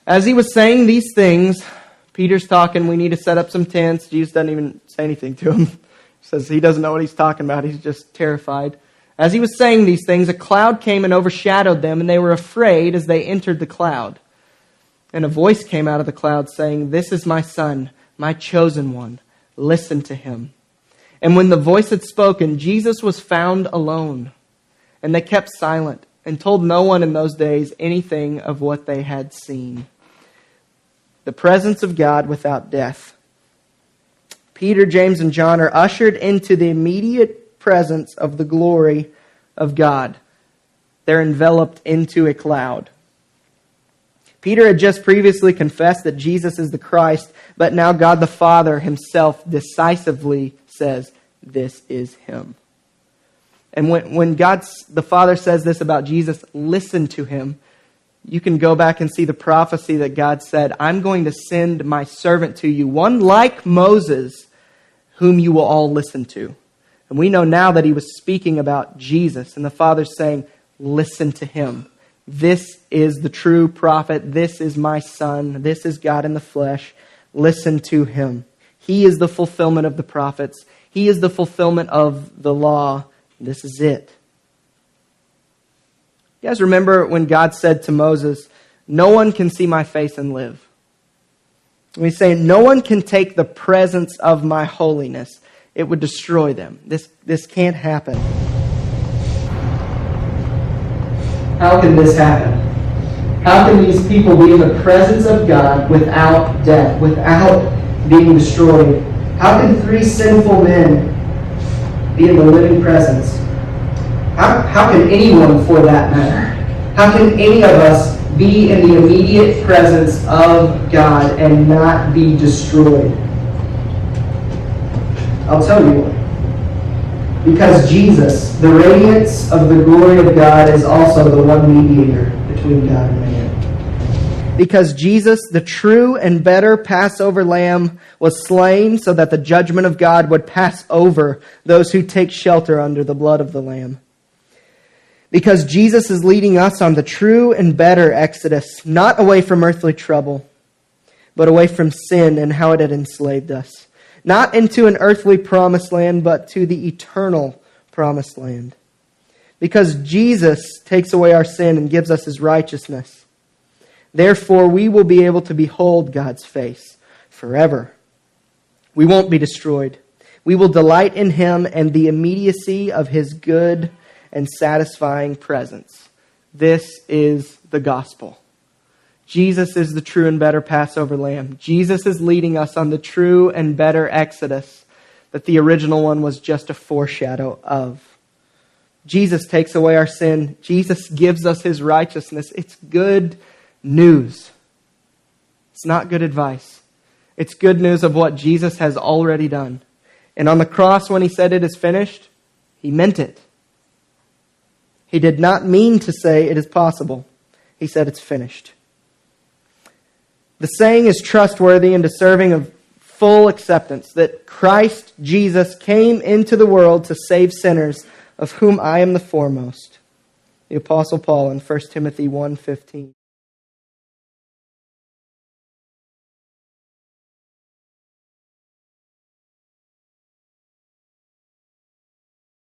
As he was saying these things, Peter's talking, we need to set up some tents. Jesus doesn't even say anything to him. He says he doesn't know what he's talking about. He's just terrified. As he was saying these things, a cloud came and overshadowed them, and they were afraid as they entered the cloud. And a voice came out of the cloud saying, "This is my Son, my chosen one. Listen to him." And when the voice had spoken, Jesus was found alone. And they kept silent and told no one in those days anything of what they had seen. The presence of God without death. Peter, James, and John are ushered into the immediate presence of the glory of God. They're enveloped into a cloud. Peter had just previously confessed that Jesus is the Christ, but now God the Father himself decisively says, "This is him." And when God the Father says this about Jesus, listen to him, you can go back and see the prophecy that God said, "I'm going to send my servant to you, one like Moses, whom you will all listen to." And we know now that he was speaking about Jesus, and the Father's saying, listen to him. This is the true prophet. This is my Son. This is God in the flesh. Listen to him. He is the fulfillment of the prophets. He is the fulfillment of the law. This is it. You guys remember when God said to Moses, "No one can see my face and live." And he's saying, no one can take the presence of my holiness. It would destroy them. This can't happen. How can this happen? How can these people be in the presence of God without death, without being destroyed? How can three sinful men be in the living presence? How can anyone, for that matter, how can any of us be in the immediate presence of God and not be destroyed? I'll tell you why. Because Jesus, the radiance of the glory of God, is also the one mediator between God and man. Because Jesus, the true and better Passover lamb, was slain so that the judgment of God would pass over those who take shelter under the blood of the Lamb. Because Jesus is leading us on the true and better exodus, not away from earthly trouble, but away from sin and how it had enslaved us. Not into an earthly promised land, but to the eternal promised land. Because Jesus takes away our sin and gives us his righteousness. Therefore, we will be able to behold God's face forever. We won't be destroyed. We will delight in him and the immediacy of his good and satisfying presence. This is the gospel. Jesus is the true and better Passover lamb. Jesus is leading us on the true and better Exodus that the original one was just a foreshadow of. Jesus takes away our sin. Jesus gives us his righteousness. It's good news. It's not good advice. It's good news of what Jesus has already done. And on the cross, when he said it is finished, he meant it. He did not mean to say it is possible. He said it's finished. The saying is trustworthy and deserving of full acceptance that Christ Jesus came into the world to save sinners, of whom I am the foremost. The Apostle Paul in 1 Timothy 1:15.